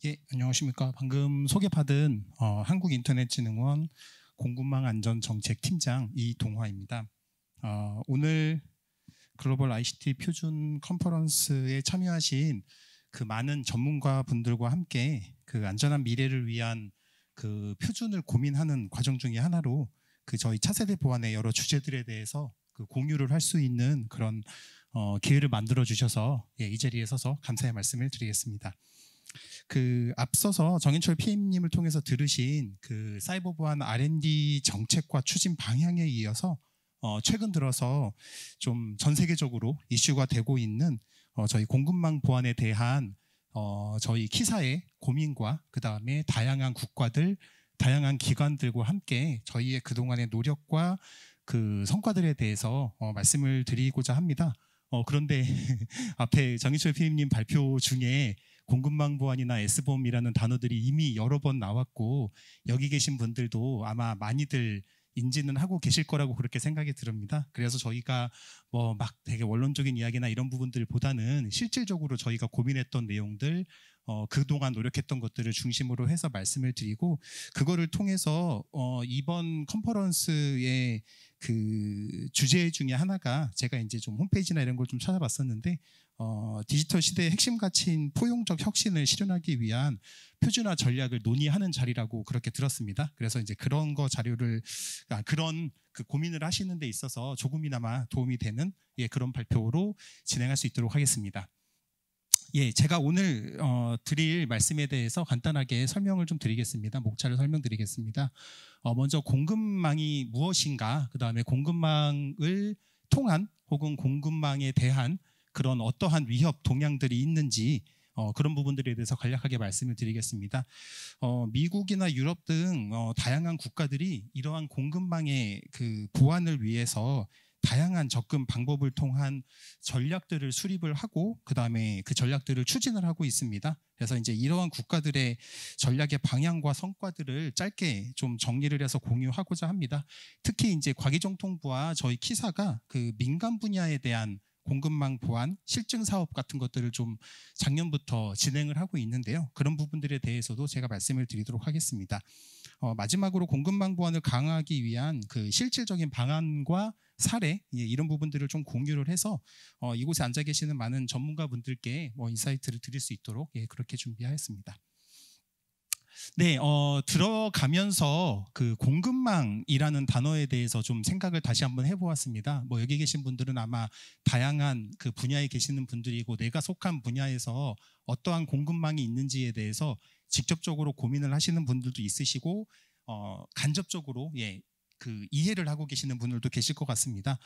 예, 안녕하십니까. 방금 소개받은 한국인터넷진흥원 공급망안전정책팀장 이동화입니다. 오늘 글로벌 ICT 표준 컨퍼런스에 참여하신 그 많은 전문가 분들과 함께 그 안전한 미래를 위한 그 표준을 고민하는 과정 중에 하나로 그 저희 차세대 보안의 여러 주제들에 대해서 그 공유를 할 수 있는 그런 기회를 만들어 주셔서 이 자리에 서서 감사의 말씀을 드리겠습니다. 그 앞서서 정인철 PM님을 통해서 들으신 그 사이버 보안 R&D 정책과 추진 방향에 이어서 최근 들어서 좀 전 세계적으로 이슈가 되고 있는 저희 공급망 보안에 대한 저희 키사의 고민과 그 다음에 다양한 국가들, 다양한 기관들과 함께 저희의 그동안의 노력과 그 성과들에 대해서 말씀을 드리고자 합니다. 그런데 앞에 정인철 PM님 발표 중에 공급망 보안이나 S보험이라는 단어들이 이미 여러 번 나왔고 여기 계신 분들도 아마 많이들 인지는 하고 계실 거라고 그렇게 생각이 듭니다. 그래서 저희가 뭐 막 되게 원론적인 이야기나 이런 부분들보다는 실질적으로 저희가 고민했던 내용들, 그동안 노력했던 것들을 중심으로 해서 말씀을 드리고 그거를 통해서 이번 컨퍼런스의 그 주제 중에 하나가 제가 이제 좀 홈페이지나 이런 걸 좀 찾아봤었는데 디지털 시대의 핵심 가치인 포용적 혁신을 실현하기 위한 표준화 전략을 논의하는 자리라고 그렇게 들었습니다. 그래서 이제 그런 거 자료를 그런 그 고민을 하시는 데 있어서 조금이나마 도움이 되는 그런 발표로 진행할 수 있도록 하겠습니다. 제가 오늘 드릴 말씀에 대해서 간단하게 설명을 좀 드리겠습니다. 목차를 설명드리겠습니다. 먼저 공급망이 무엇인가, 그 다음에 공급망을 통한 혹은 공급망에 대한 그런 어떠한 위협 동향들이 있는지 그런 부분들에 대해서 간략하게 말씀을 드리겠습니다. 미국이나 유럽 등 다양한 국가들이 이러한 공급망의 그 보완을 위해서 다양한 접근 방법을 통한 전략들을 수립을 하고 그 다음에 그 전략들을 추진을 하고 있습니다. 그래서 이제 이러한 국가들의 전략의 방향과 성과들을 짧게 좀 정리를 해서 공유하고자 합니다. 특히 이제 과기정통부와 저희 키사가 그 민간 분야에 대한 공급망 보완, 실증 사업 같은 것들을 좀 작년부터 진행을 하고 있는데요. 그런 부분들에 대해서도 제가 말씀을 드리도록 하겠습니다. 마지막으로 공급망 보완을 강화하기 위한 그 실질적인 방안과 사례 이런 부분들을 좀 공유를 해서 이곳에 앉아 계시는 많은 전문가분들께 인사이트를 드릴 수 있도록 그렇게 준비하였습니다. 네, 들어가면서 그 공급망이라는 단어에 대해서 좀 생각을 다시 한번 해보았습니다. 여기 계신 분들은 아마 다양한 그 분야에 계시는 분들이고 내가 속한 분야에서 어떠한 공급망이 있는지에 대해서 직접적으로 고민을 하시는 분들도 있으시고 간접적으로 그 이해를 하고 계시는 분들도 계실 것 같습니다.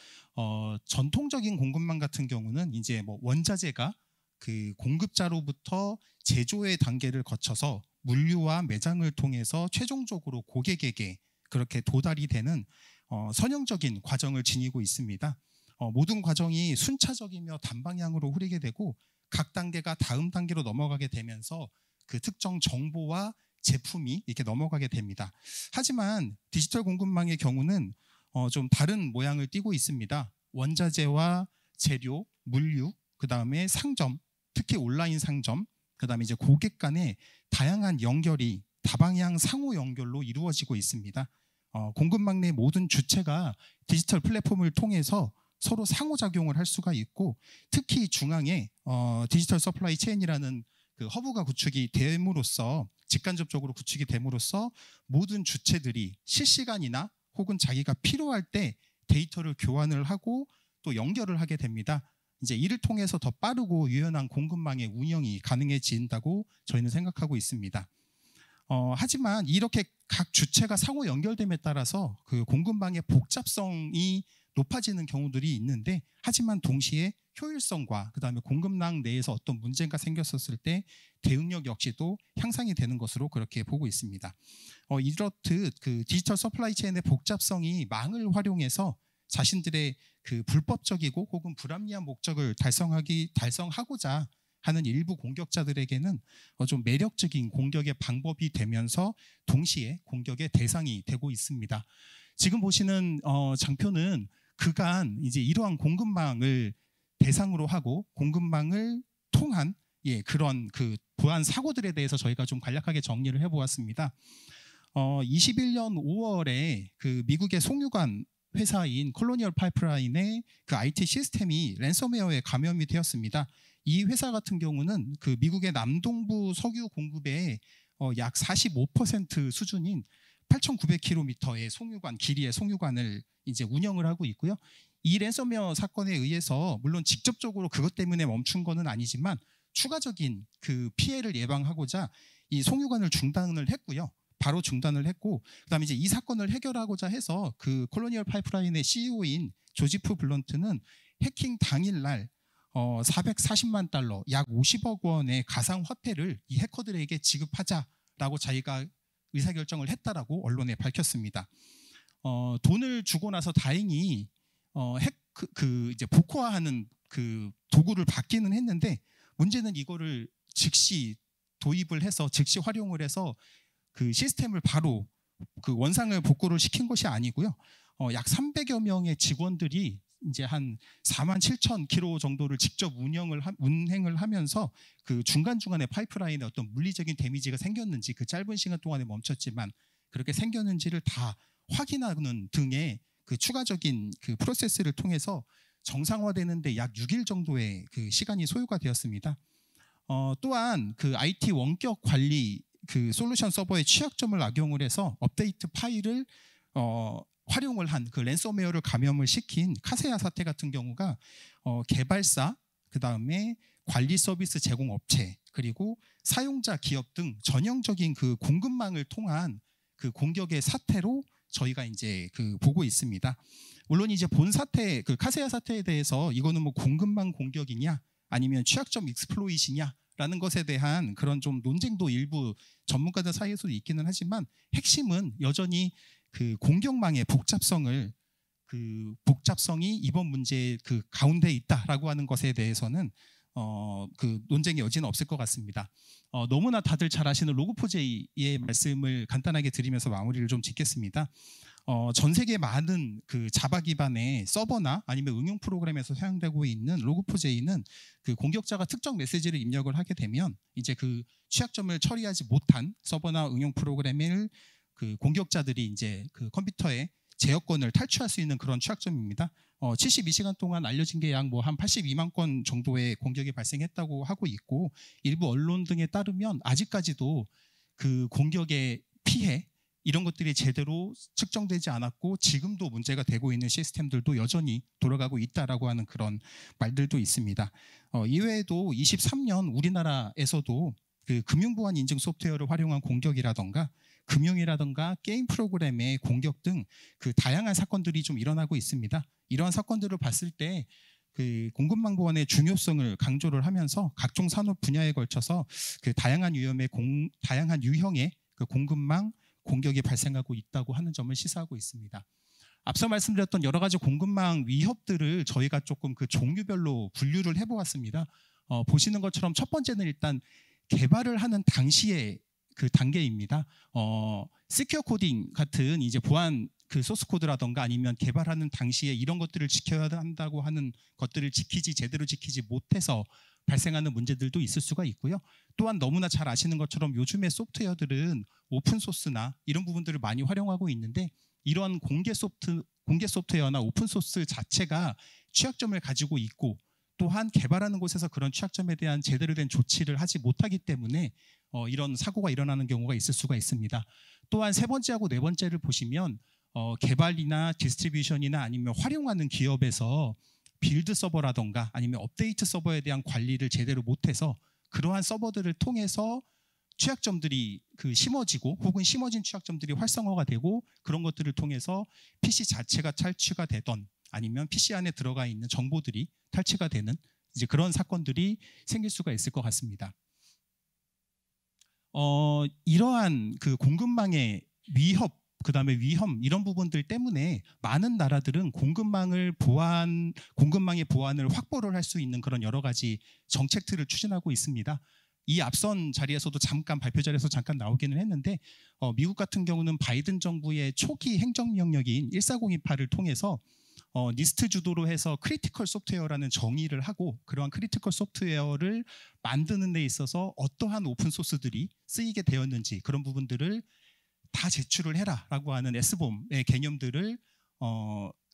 전통적인 공급망 같은 경우는 이제 원자재가 그 공급자로부터 제조의 단계를 거쳐서 물류와 매장을 통해서 최종적으로 고객에게 그렇게 도달이 되는 선형적인 과정을 지니고 있습니다. 모든 과정이 순차적이며 단방향으로 흐르게 되고 각 단계가 다음 단계로 넘어가게 되면서 그 특정 정보와 제품이 이렇게 넘어가게 됩니다. 하지만 디지털 공급망의 경우는 좀 다른 모양을 띠고 있습니다. 원자재와 재료, 물류, 그 다음에 상점, 특히 온라인 상점, 그 다음에 이제 고객 간의 다양한 연결이 다방향 상호 연결로 이루어지고 있습니다. 공급망 내 모든 주체가 디지털 플랫폼을 통해서 서로 상호작용을 할 수가 있고 특히 중앙에 디지털 서플라이 체인이라는 그 허브가 구축이 됨으로써 직간접적으로 구축이 됨으로써 모든 주체들이 실시간이나 혹은 자기가 필요할 때 데이터를 교환을 하고 또 연결을 하게 됩니다. 이제 이를 통해서 더 빠르고 유연한 공급망의 운영이 가능해진다고 저희는 생각하고 있습니다. 하지만 이렇게 각 주체가 상호 연결됨에 따라서 그 공급망의 복잡성이 높아지는 경우들이 있는데 하지만 동시에 효율성과 그다음에 공급망 내에서 어떤 문제가 생겼었을 때 대응력 역시도 향상이 되는 것으로 그렇게 보고 있습니다. 이렇듯 그 디지털 서플라이 체인의 복잡성이 망을 활용해서 자신들의 그 불법적이고 혹은 불합리한 목적을 달성하고자 하는 일부 공격자들에게는 좀 매력적인 공격의 방법이 되면서 동시에 공격의 대상이 되고 있습니다. 지금 보시는 장표는 그간 이제 이러한 공급망을 대상으로 하고 공급망을 통한 그런 그 보안 사고들에 대해서 저희가 좀 간략하게 정리를 해보았습니다. 21년 5월에 그 미국의 송유관 회사인 콜로니얼 파이프라인의 그 IT 시스템이 랜섬웨어에 감염이 되었습니다. 이 회사 같은 경우는 그 미국의 남동부 석유 공급의 약 45% 수준인 8,900km의 송유관, 길이의 송유관을 이제 운영을 하고 있고요. 이 랜섬웨어 사건에 의해서 물론 직접적으로 그것 때문에 멈춘 거는 아니지만 추가적인 그 피해를 예방하고자 이 송유관을 중단을 했고요. 바로 중단을 했고, 그다음에 이제 이 사건을 해결하고자 해서 그 콜로니얼 파이프라인의 CEO인 조지프 블런트는 해킹 당일날 440만 달러, 약 50억 원의 가상 화폐를 이 해커들에게 지급하자라고 자기가 의사결정을 했다라고 언론에 밝혔습니다. 돈을 주고 나서 다행히 이제 복호화하는 그 도구를 받기는 했는데, 문제는 이거를 즉시 도입을 해서 즉시 활용을 해서 그 시스템을 바로 그 원상을 복구를 시킨 것이 아니고요. 약 300여 명의 직원들이 이제 한 47,000km 정도를 직접 운행을 하면서 그 중간중간에 파이프라인에 어떤 물리적인 데미지가 생겼는지, 그 짧은 시간 동안에 멈췄지만 그렇게 생겼는지를 다 확인하는 등의 그 추가적인 그 프로세스를 통해서 정상화되는데 약 6일 정도의 그 시간이 소요가 되었습니다. 또한 그 IT 원격 관리 그 솔루션 서버의 취약점을 악용을 해서 업데이트 파일을 활용을 한 그 랜섬웨어를 감염을 시킨 카세야 사태 같은 경우가 개발사, 그 다음에 관리 서비스 제공 업체, 그리고 사용자 기업 등 전형적인 그 공급망을 통한 그 공격의 사태로 저희가 이제 그 보고 있습니다. 물론 이제 본 사태, 그 카세야 사태에 대해서 이거는 뭐 공급망 공격이냐 아니면 취약점 익스플로이트냐라는 것에 대한 그런 좀 논쟁도 일부 전문가들 사이에서도 있기는 하지만, 핵심은 여전히 그 공격망의 복잡성이 이번 문제의 그 가운데 있다라고 하는 것에 대해서는 그 논쟁의 여지는 없을 것 같습니다. 너무나 다들 잘 아시는 로그4j의 말씀을 간단하게 드리면서 마무리를 좀 짓겠습니다. 전 세계 많은 그 자바 기반의 서버나 아니면 응용 프로그램에서 사용되고 있는 로그4j는 그 공격자가 특정 메시지를 입력을 하게 되면 이제 그 취약점을 처리하지 못한 서버나 응용 프로그램을 그 공격자들이 이제 그 컴퓨터에 제어권을 탈취할 수 있는 그런 취약점입니다. 72시간 동안 알려진 게 약 뭐 한 82만 건 정도의 공격이 발생했다고 하고 있고, 일부 언론 등에 따르면 아직까지도 그 공격의 피해 이런 것들이 제대로 측정되지 않았고 지금도 문제가 되고 있는 시스템들도 여전히 돌아가고 있다라고 하는 그런 말들도 있습니다. 이외에도 23년 우리나라에서도 그 금융보안 인증 소프트웨어를 활용한 공격이라던가 금융이라던가 게임 프로그램의 공격 등 그 다양한 사건들이 좀 일어나고 있습니다. 이러한 사건들을 봤을 때 그 공급망 보안의 중요성을 강조를 하면서 각종 산업 분야에 걸쳐서 그 다양한 유형의 그 공급망 공격이 발생하고 있다고 하는 점을 시사하고 있습니다. 앞서 말씀드렸던 여러 가지 공급망 위협들을 저희가 조금 그 종류별로 분류를 해보았습니다. 보시는 것처럼 첫 번째는 일단 개발을 하는 당시의 그 단계입니다. 시큐어 코딩 같은 이제 보안 그 소스 코드라던가 아니면 개발하는 당시에 이런 것들을 지켜야 한다고 하는 것들을 제대로 지키지 못해서 발생하는 문제들도 있을 수가 있고요. 또한 너무나 잘 아시는 것처럼 요즘의 소프트웨어들은 오픈 소스나 이런 부분들을 많이 활용하고 있는데, 이러한 공개 소프트웨어나 오픈 소스 자체가 취약점을 가지고 있고, 또한 개발하는 곳에서 그런 취약점에 대한 제대로 된 조치를 하지 못하기 때문에 이런 사고가 일어나는 경우가 있을 수가 있습니다. 또한 세 번째하고 네 번째를 보시면 개발이나 디스트리뷰션이나 아니면 활용하는 기업에서 빌드 서버라던가 아니면 업데이트 서버에 대한 관리를 제대로 못해서 그러한 서버들을 통해서 취약점들이 그 심어지고 혹은 심어진 취약점들이 활성화가 되고, 그런 것들을 통해서 PC 자체가 탈취가 되던 아니면 PC 안에 들어가 있는 정보들이 탈취가 되는 이제 그런 사건들이 생길 수가 있을 것 같습니다. 이러한 그 공급망의 위협, 그 다음에 위험 이런 부분들 때문에 많은 나라들은 공급망의 보안을 확보를 할 수 있는 그런 여러 가지 정책들을 추진하고 있습니다. 이 앞선 자리에서도 잠깐 발표 자리에서 잠깐 나오기는 했는데, 미국 같은 경우는 바이든 정부의 초기 행정명령인 14028을 통해서 니스트 주도로 해서 크리티컬 소프트웨어라는 정의를 하고 그러한 크리티컬 소프트웨어를 만드는 데 있어서 어떠한 오픈 소스들이 쓰이게 되었는지 그런 부분들을 다 제출을 해라라고 하는 S봄의 개념들을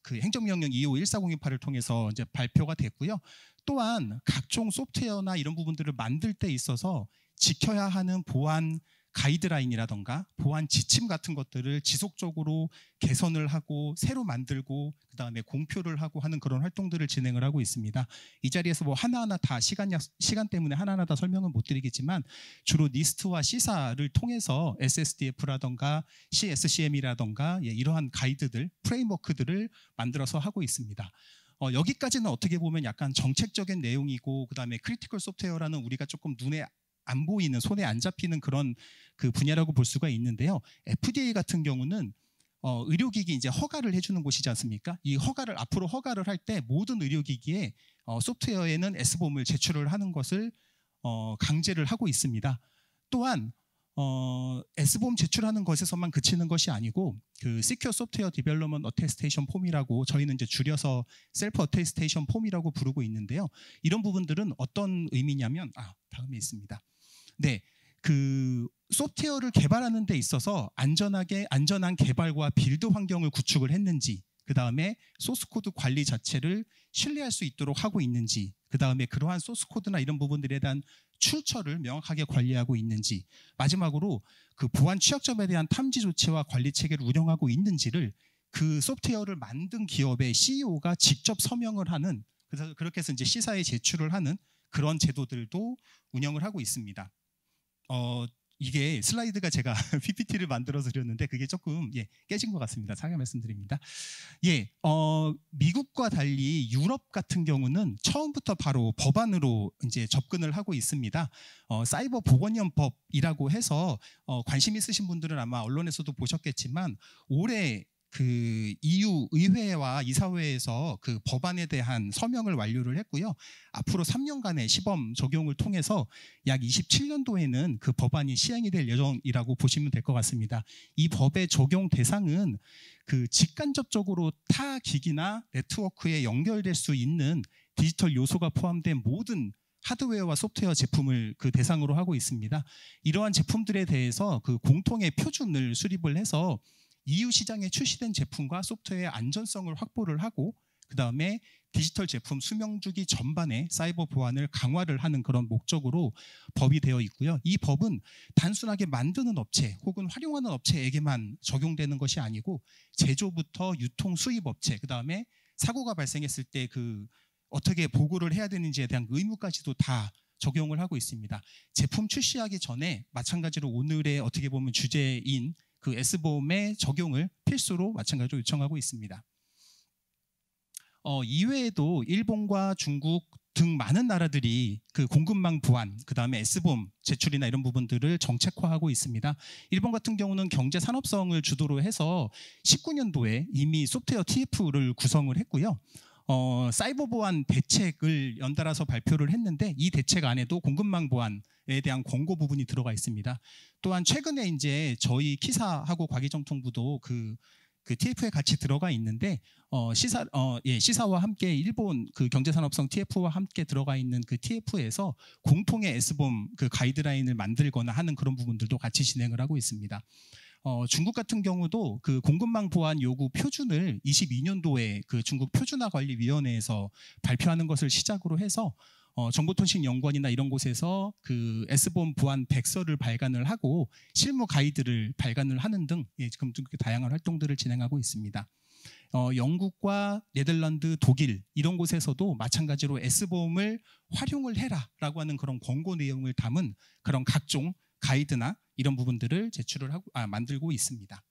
그 행정명령 2514028을 통해서 이제 발표가 됐고요. 또한 각종 소프트웨어나 이런 부분들을 만들 때 있어서 지켜야 하는 보안 가이드라인이라던가 보안 지침 같은 것들을 지속적으로 개선을 하고 새로 만들고 그다음에 공표를 하고 하는 그런 활동들을 진행을 하고 있습니다. 이 자리에서 뭐 하나하나 다 시간 때문에 하나하나 다 설명은 못 드리겠지만 주로 니스트와 시사를 통해서 SSDF라던가 CSCM이라던가 이러한 가이드들, 프레임워크들을 만들어서 하고 있습니다. 여기까지는 어떻게 보면 약간 정책적인 내용이고 그다음에 크리티컬 소프트웨어라는 우리가 조금 눈에 안 보이는 손에 안 잡히는 그런 그 분야라고 볼 수가 있는데요. FDA 같은 경우는 의료기기 이제 허가를 해주는 곳이지 않습니까? 이 허가를 앞으로 허가를 할 때 모든 의료기기에 소프트웨어에는 S봄을 제출을 하는 것을 강제를 하고 있습니다. 또한 S봄 제출하는 것에서만 그치는 것이 아니고 그 Secure Software Development Attestation 폼이라고 저희는 이제 줄여서 Self Attestation 폼이라고 부르고 있는데요. 이런 부분들은 어떤 의미냐면 다음에 있습니다. 네, 그 소프트웨어를 개발하는 데 있어서 안전한 개발과 빌드 환경을 구축을 했는지, 그 다음에 소스코드 관리 자체를 신뢰할 수 있도록 하고 있는지, 그 다음에 그러한 소스코드나 이런 부분들에 대한 출처를 명확하게 관리하고 있는지, 마지막으로 그 보안 취약점에 대한 탐지 조치와 관리 체계를 운영하고 있는지를 그 소프트웨어를 만든 기업의 CEO가 직접 서명을 하는, 그래서 그렇게 해서 이제 시사에 제출을 하는 그런 제도들도 운영을 하고 있습니다. 이게 슬라이드가 제가 PPT를 만들어서 드렸는데 그게 조금 깨진 것 같습니다. 사과 말씀드립니다. 미국과 달리 유럽 같은 경우는 처음부터 바로 법안으로 이제 접근을 하고 있습니다. 사이버 보건연법이라고 해서 관심 있으신 분들은 아마 언론에서도 보셨겠지만 올해 그 EU 의회와 이사회에서 그 법안에 대한 서명을 완료를 했고요. 앞으로 3년간의 시범 적용을 통해서 약 27년도에는 그 법안이 시행이 될 예정이라고 보시면 될 것 같습니다. 이 법의 적용 대상은 그 직간접적으로 타 기기나 네트워크에 연결될 수 있는 디지털 요소가 포함된 모든 하드웨어와 소프트웨어 제품을 그 대상으로 하고 있습니다. 이러한 제품들에 대해서 그 공통의 표준을 수립을 해서 EU 시장에 출시된 제품과 소프트웨어의 안전성을 확보를 하고 그 다음에 디지털 제품 수명주기 전반에 사이버 보안을 강화를 하는 그런 목적으로 법이 되어 있고요. 이 법은 단순하게 만드는 업체 혹은 활용하는 업체에게만 적용되는 것이 아니고 제조부터 유통 수입 업체 그 다음에 사고가 발생했을 때 그 어떻게 보고를 해야 되는지에 대한 의무까지도 다 적용을 하고 있습니다. 제품 출시하기 전에 마찬가지로 오늘의 어떻게 보면 주제인 그 S봄의 적용을 필수로 마찬가지로 요청하고 있습니다. 이외에도 일본과 중국 등 많은 나라들이 그 공급망 보안, 그 다음에 S봄 제출이나 이런 부분들을 정책화하고 있습니다. 일본 같은 경우는 경제 산업성을 주도로 해서 19년도에 이미 소프트웨어 TF를 구성을 했고요. 사이버 보안 대책을 연달아서 발표를 했는데 이 대책 안에도 공급망 보안에 대한 권고 부분이 들어가 있습니다. 또한 최근에 이제 저희 키사하고 과기정통부도 그 TF에 같이 들어가 있는데 시사와 함께 일본 그 경제산업성 TF와 함께 들어가 있는 그 TF에서 공통의 S봄 그 가이드라인을 만들거나 하는 그런 부분들도 같이 진행을 하고 있습니다. 중국 같은 경우도 그 공급망 보안 요구 표준을 22년도에 그 중국 표준화관리위원회에서 발표하는 것을 시작으로 해서 정보통신연구원이나 이런 곳에서 그 S봄 보안 백서를 발간을 하고 실무 가이드를 발간을 하는 등 지금 다양한 활동들을 진행하고 있습니다. 영국과 네덜란드, 독일 이런 곳에서도 마찬가지로 S봄을 활용을 해라라고 하는 그런 권고 내용을 담은 그런 각종 가이드나 이런 부분들을 제출을 하고 만들고 있습니다.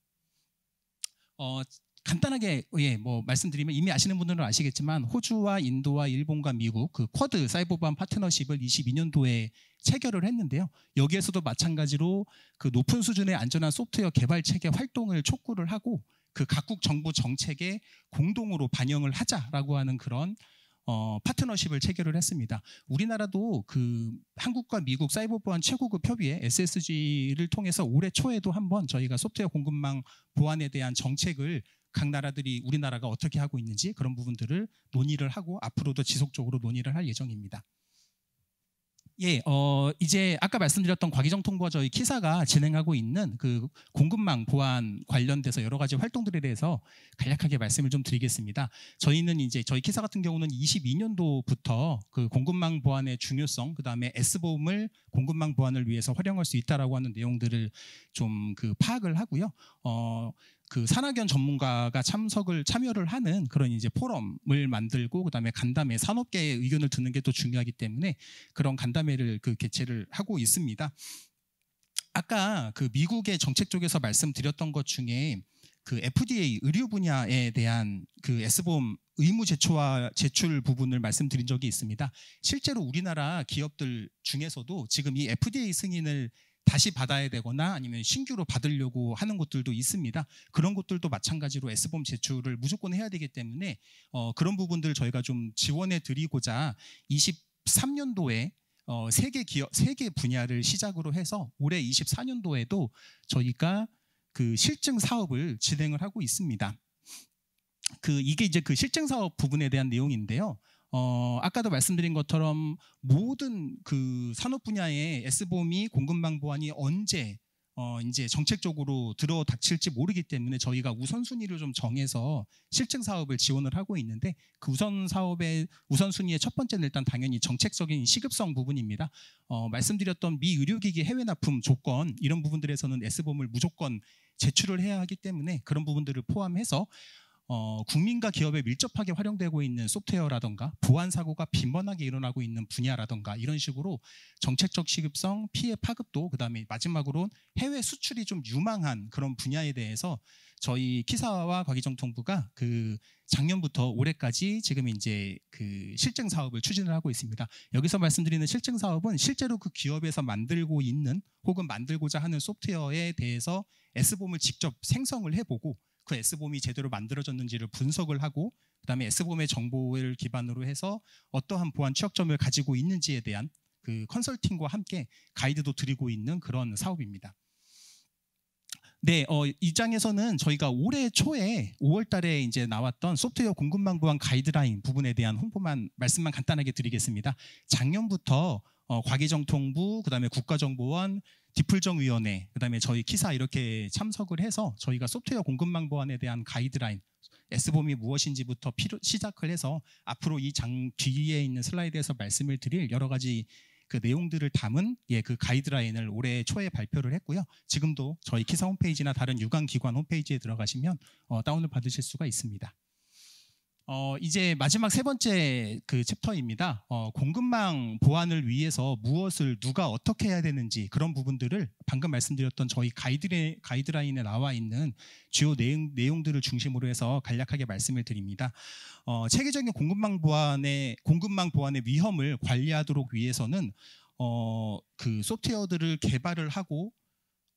간단하게 뭐 말씀드리면 이미 아시는 분들은 아시겠지만 호주와 인도와 일본과 미국 그 쿼드 사이버 보안 파트너십을 22년도에 체결을 했는데요. 여기에서도 마찬가지로 그 높은 수준의 안전한 소프트웨어 개발 체계 활동을 촉구를 하고 그 각국 정부 정책에 공동으로 반영을 하자라고 하는 그런 파트너십을 체결을 했습니다. 우리나라도 그 한국과 미국 사이버 보안 최고급 협의회 SSG를 통해서 올해 초에도 한번 저희가 소프트웨어 공급망 보안에 대한 정책을 각 나라들이 우리나라가 어떻게 하고 있는지 그런 부분들을 논의를 하고 앞으로도 지속적으로 논의를 할 예정입니다. 예, 이제 아까 말씀드렸던 과기정통부와 저희 키사가 진행하고 있는 그 공급망 보안 관련돼서 여러 가지 활동들에 대해서 간략하게 말씀을 좀 드리겠습니다. 저희는 이제 저희 키사 같은 경우는 22년도부터 그 공급망 보안의 중요성, 그 다음에 S보험을 공급망 보안을 위해서 활용할 수 있다라고 하는 내용들을 좀 그 파악을 하고요. 그 산학연 전문가가 참여를 하는 그런 이제 포럼을 만들고 그다음에 간담회 산업계의 의견을 듣는 게 또 중요하기 때문에 그런 간담회를 그 개최를 하고 있습니다. 아까 그 미국의 정책 쪽에서 말씀드렸던 것 중에 그 FDA 의료 분야에 대한 그 S보험 의무 제출 부분을 말씀드린 적이 있습니다. 실제로 우리나라 기업들 중에서도 지금 이 FDA 승인을 다시 받아야 되거나 아니면 신규로 받으려고 하는 곳들도 있습니다. 그런 곳들도 마찬가지로 S보험 제출을 무조건 해야 되기 때문에 그런 부분들 저희가 좀 지원해 드리고자 23년도에 세 개 분야를 시작으로 해서 올해 24년도에도 저희가 그 실증 사업을 진행을 하고 있습니다. 이게 이제 그 실증 사업 부분에 대한 내용인데요. 아까도 말씀드린 것처럼 모든 그 산업 분야의 S보험이 공급망 보안이 언제 이제 정책적으로 들어닥칠지 모르기 때문에 저희가 우선순위를 좀 정해서 실증 사업을 지원을 하고 있는데 그 우선순위의 첫 번째는 일단 당연히 정책적인 시급성 부분입니다. 말씀드렸던 미 의료기기 해외 납품 조건 이런 부분들에서는 S보험을 무조건 제출을 해야 하기 때문에 그런 부분들을 포함해서 국민과 기업에 밀접하게 활용되고 있는 소프트웨어라던가 보안 사고가 빈번하게 일어나고 있는 분야라던가 이런 식으로 정책적 시급성, 피해 파급도 그다음에 마지막으로 해외 수출이 좀 유망한 그런 분야에 대해서 저희 키사와 과기정통부가 그 작년부터 올해까지 지금 이제 그 실증 사업을 추진을 하고 있습니다. 여기서 말씀드리는 실증 사업은 실제로 그 기업에서 만들고 있는 혹은 만들고자 하는 소프트웨어에 대해서 S보험을 직접 생성을 해보고 그 S보험이 제대로 만들어졌는지를 분석을 하고 그다음에 S보험의 정보를 기반으로 해서 어떠한 보안 취약점을 가지고 있는지에 대한 그 컨설팅과 함께 가이드도 드리고 있는 그런 사업입니다. 네, 이 장에서는 저희가 올해 초에 5월 달에 이제 나왔던 소프트웨어 공급망 보안 가이드라인 부분에 대한 말씀만 간단하게 드리겠습니다. 작년부터 과기정통부, 그다음에 국가정보원, 디플정위원회, 그다음에 저희 키사 이렇게 참석을 해서 저희가 소프트웨어 공급망 보안에 대한 가이드라인, S보험이 무엇인지부터 시작을 해서 앞으로 이 장 뒤에 있는 슬라이드에서 말씀을 드릴 여러 가지 그 내용들을 담은 그 가이드라인을 올해 초에 발표를 했고요. 지금도 저희 키사 홈페이지나 다른 유관기관 홈페이지에 들어가시면 다운을 받으실 수가 있습니다. 이제 마지막 세 번째 그 챕터입니다. 공급망 보안을 위해서 무엇을 누가 어떻게 해야 되는지 그런 부분들을 방금 말씀드렸던 저희 가이드라인에 나와 있는 주요 내용들을 중심으로 해서 간략하게 말씀을 드립니다. 체계적인 공급망 보안의 위험을 관리하도록 위해서는 그 소프트웨어들을 개발을 하고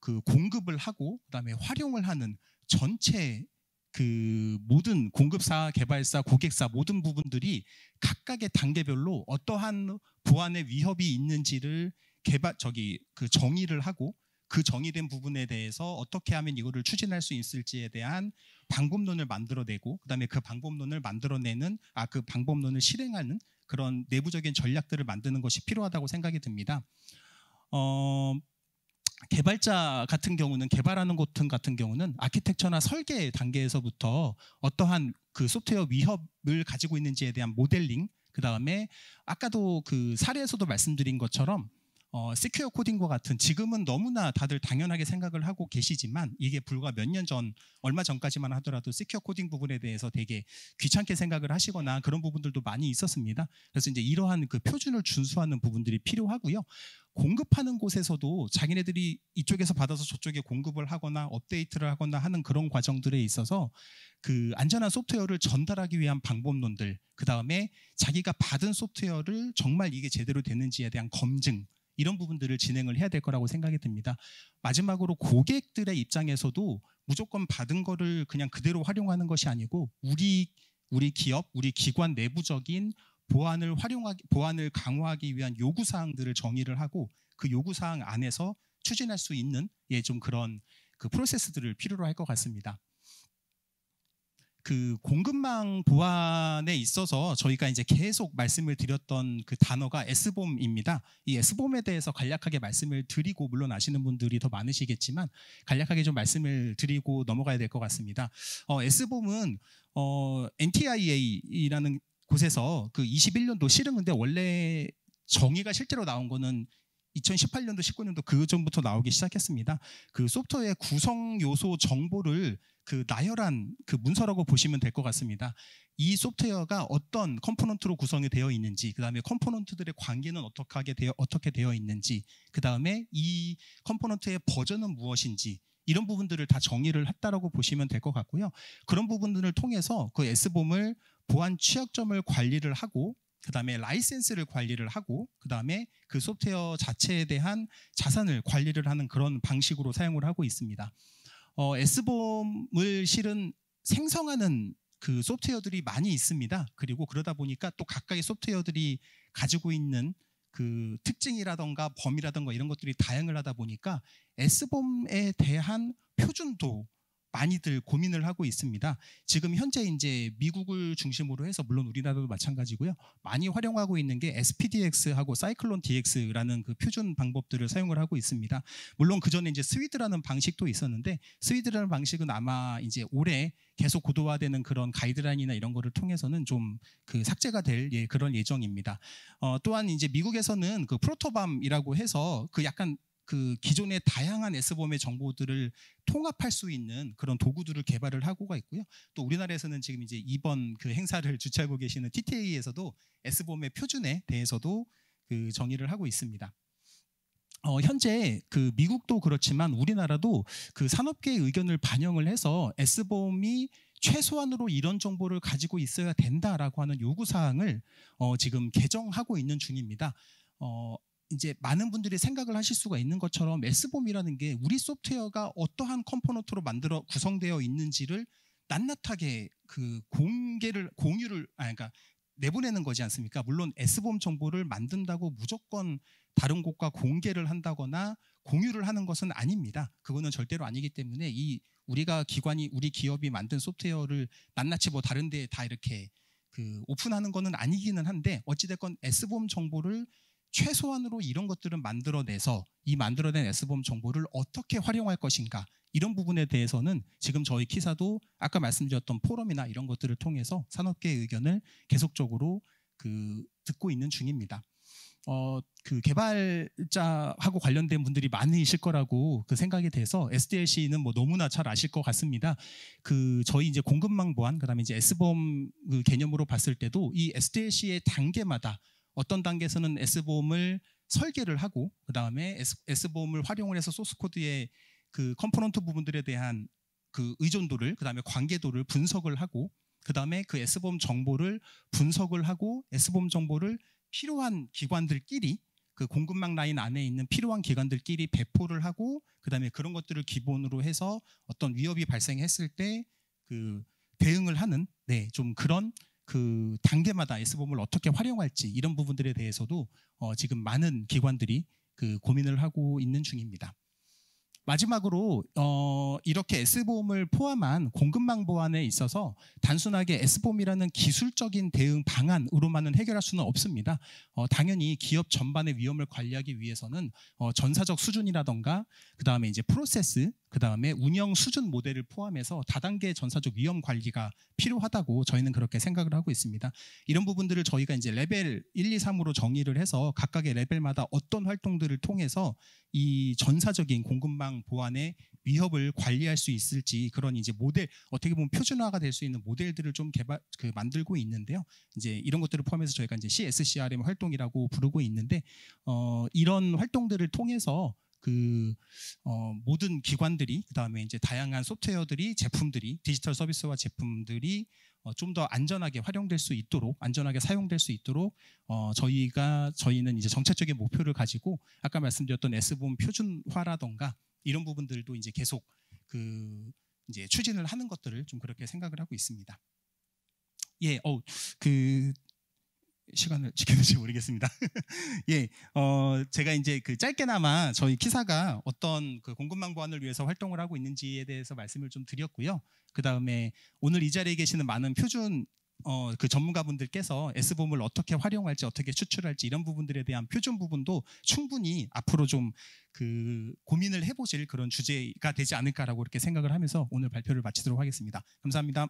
그 공급을 하고 그다음에 활용을 하는 전체 그 모든 공급사, 개발사, 고객사 모든 부분들이 각각의 단계별로 어떠한 보안의 위협이 있는지를 그 정의를 하고 그 정의된 부분에 대해서 어떻게 하면 이거를 추진할 수 있을지에 대한 방법론을 만들어내고 그다음에 그 방법론을 그 방법론을 실행하는 그런 내부적인 전략들을 만드는 것이 필요하다고 생각이 듭니다. 개발자 같은 경우는 개발하는 곳 같은 경우는 아키텍처나 설계 단계에서부터 어떠한 그 소프트웨어 위협을 가지고 있는지에 대한 모델링, 그 다음에 아까도 그 사례에서도 말씀드린 것처럼 시큐어 코딩과 같은 지금은 너무나 다들 당연하게 생각을 하고 계시지만 이게 불과 몇 년 전, 얼마 전까지만 하더라도 시큐어 코딩 부분에 대해서 되게 귀찮게 생각을 하시거나 그런 부분들도 많이 있었습니다. 그래서 이제 이러한 그 표준을 준수하는 부분들이 필요하고요. 공급하는 곳에서도 자기네들이 이쪽에서 받아서 저쪽에 공급을 하거나 업데이트를 하거나 하는 그런 과정들에 있어서 그 안전한 소프트웨어를 전달하기 위한 방법론들, 그 다음에 자기가 받은 소프트웨어를 정말 이게 제대로 되는지에 대한 검증, 이런 부분들을 진행을 해야 될 거라고 생각이 듭니다. 마지막으로 고객들의 입장에서도 무조건 받은 거를 그냥 그대로 활용하는 것이 아니고 우리 기업, 우리 기관 내부적인 보안을 강화하기 위한 요구사항들을 정의를 하고 그 요구사항 안에서 추진할 수 있는 좀 그런 그 프로세스들을 필요로 할 것 같습니다. 그 공급망 보안에 있어서 저희가 이제 계속 말씀을 드렸던 그 단어가 S봄입니다. 이 S봄에 대해서 간략하게 말씀을 드리고, 물론 아시는 분들이 더 많으시겠지만 간략하게 좀 말씀을 드리고 넘어가야 될 것 같습니다. S봄은 NTIA라는 곳에서 그 21년도 실은 근데 원래 정의가 실제로 나온 거는 2018년도, 19년도 그 전부터 나오기 시작했습니다. 그 소프트웨어의 구성 요소 정보를 그 나열한 그 문서라고 보시면 될 것 같습니다. 이 소프트웨어가 어떤 컴포넌트로 구성이 되어 있는지, 그 다음에 컴포넌트들의 관계는 어떻게 되어 있는지, 그 다음에 이 컴포넌트의 버전은 무엇인지, 이런 부분들을 다 정의를 했다라고 보시면 될 것 같고요. 그런 부분들을 통해서 그 S봄을 보안 취약점을 관리를 하고, 그 다음에 라이센스를 관리를 하고, 그 다음에 그 소프트웨어 자체에 대한 자산을 관리를 하는 그런 방식으로 사용을 하고 있습니다. S봄을 실은 생성하는 그 소프트웨어들이 많이 있습니다. 그리고 그러다 보니까 또 각각의 소프트웨어들이 가지고 있는 그 특징이라던가 범위라던가 이런 것들이 다양을 하다 보니까 S봄에 대한 표준도 많이들 고민을 하고 있습니다. 지금 현재 이제 미국을 중심으로 해서, 물론 우리나라도 마찬가지고요, 많이 활용하고 있는 게 SPDX하고 사이클론 DX라는 그 표준 방법들을 사용을 하고 있습니다. 물론 그 전에 이제 스위드라는 방식도 있었는데, 스위드라는 방식은 아마 이제 올해 계속 고도화되는 그런 가이드라인이나 이런 거를 통해서는 좀 그 삭제가 될 그런 예정입니다. 또한 이제 미국에서는 그 프로토밤이라고 해서 그 약간 그 기존의 다양한 S봄의 정보들을 통합할 수 있는 그런 도구들을 개발을 하고가 있고요. 또 우리나라에서는 지금 이제 이번 그 행사를 주최하고 계시는 TTA에서도 S봄의 표준에 대해서도 그 정의를 하고 있습니다. 현재 그 미국도 그렇지만 우리나라도 그 산업계의 의견을 반영을 해서 S봄이 최소한으로 이런 정보를 가지고 있어야 된다라고 하는 요구사항을 지금 개정하고 있는 중입니다. 이제 많은 분들이 생각을 하실 수가 있는 것처럼 S봄이라는 게 우리 소프트웨어가 어떠한 컴포넌트로 구성되어 있는지를 낱낱하게 그 그러니까 내보내는 거지 않습니까? 물론 S봄 정보를 만든다고 무조건 다른 곳과 공개를 한다거나 공유를 하는 것은 아닙니다. 그거는 절대로 아니기 때문에 우리 기업이 만든 소프트웨어를 낱낱이 뭐 다른 데에 다 이렇게 그 오픈하는 거는 아니기는 한데, 어찌됐건 S봄 정보를 최소한으로 이런 것들은 만들어내서 이 만들어낸 S봄 정보를 어떻게 활용할 것인가, 이런 부분에 대해서는 지금 저희 키사도 아까 말씀드렸던 포럼이나 이런 것들을 통해서 산업계의 의견을 계속적으로 듣고 있는 중입니다. 그 개발자하고 관련된 분들이 많으실 거라고 그 생각이 돼서 SDLC는 뭐 너무나 잘 아실 것 같습니다. 그 저희 이제 공급망 보안, 그다음에 이제 S봄 그 개념으로 봤을 때도 이 SDLC의 단계마다 어떤 단계에서는 S봄을 설계를 하고, 그 다음에 S봄을 활용을 해서 소스 코드의 그 컴포넌트 부분들에 대한 그 의존도를, 그 다음에 관계도를 분석을 하고, 그 다음에 그 S봄 정보를 분석을 하고, S봄 정보를 필요한 기관들끼리, 그 공급망 라인 안에 있는 필요한 기관들끼리 배포를 하고, 그 다음에 그런 것들을 기본으로 해서 어떤 위협이 발생했을 때 그 대응을 하는, 좀 그런 그 단계마다 S봄을 어떻게 활용할지, 이런 부분들에 대해서도 지금 많은 기관들이 그 고민을 하고 있는 중입니다. 마지막으로 이렇게 S봄을 포함한 공급망 보안에 있어서 단순하게 S봄이라는 기술적인 대응 방안으로만은 해결할 수는 없습니다. 당연히 기업 전반의 위험을 관리하기 위해서는 전사적 수준이라던가, 그 다음에 이제 프로세스, 그 다음에 운영 수준 모델을 포함해서 다단계 전사적 위험 관리가 필요하다고 저희는 그렇게 생각을 하고 있습니다. 이런 부분들을 저희가 이제 레벨 1, 2, 3으로 정의를 해서 각각의 레벨마다 어떤 활동들을 통해서 이 전사적인 공급망 보안의 위협을 관리할 수 있을지, 그런 이제 모델, 어떻게 보면 표준화가 될 수 있는 모델들을 좀 만들고 있는데요. 이제 이런 것들을 포함해서 저희가 이제 CSCRM 활동이라고 부르고 있는데, 이런 활동들을 통해서 모든 기관들이, 그 다음에 이제 다양한 소프트웨어들이, 제품들이, 디지털 서비스와 제품들이 좀 더 안전하게 활용될 수 있도록, 안전하게 사용될 수 있도록 저희는 이제 정책적인 목표를 가지고 아까 말씀드렸던 S봄 표준화라던가 이런 부분들도 이제 계속 이제 추진을 하는 것들을 좀 그렇게 생각을 하고 있습니다. 시간을 지켰는지 모르겠습니다. 예, 제가 이제 그 짧게나마 저희 키사가 어떤 그 공급망 보안을 위해서 활동을 하고 있는지에 대해서 말씀을 좀 드렸고요. 그 다음에 오늘 이 자리에 계시는 많은 표준 그 전문가분들께서 S봄을 어떻게 활용할지 어떻게 추출할지 이런 부분들에 대한 표준 부분도 충분히 앞으로 좀 그 고민을 해보실 그런 주제가 되지 않을까라고 이렇게 생각을 하면서 오늘 발표를 마치도록 하겠습니다. 감사합니다.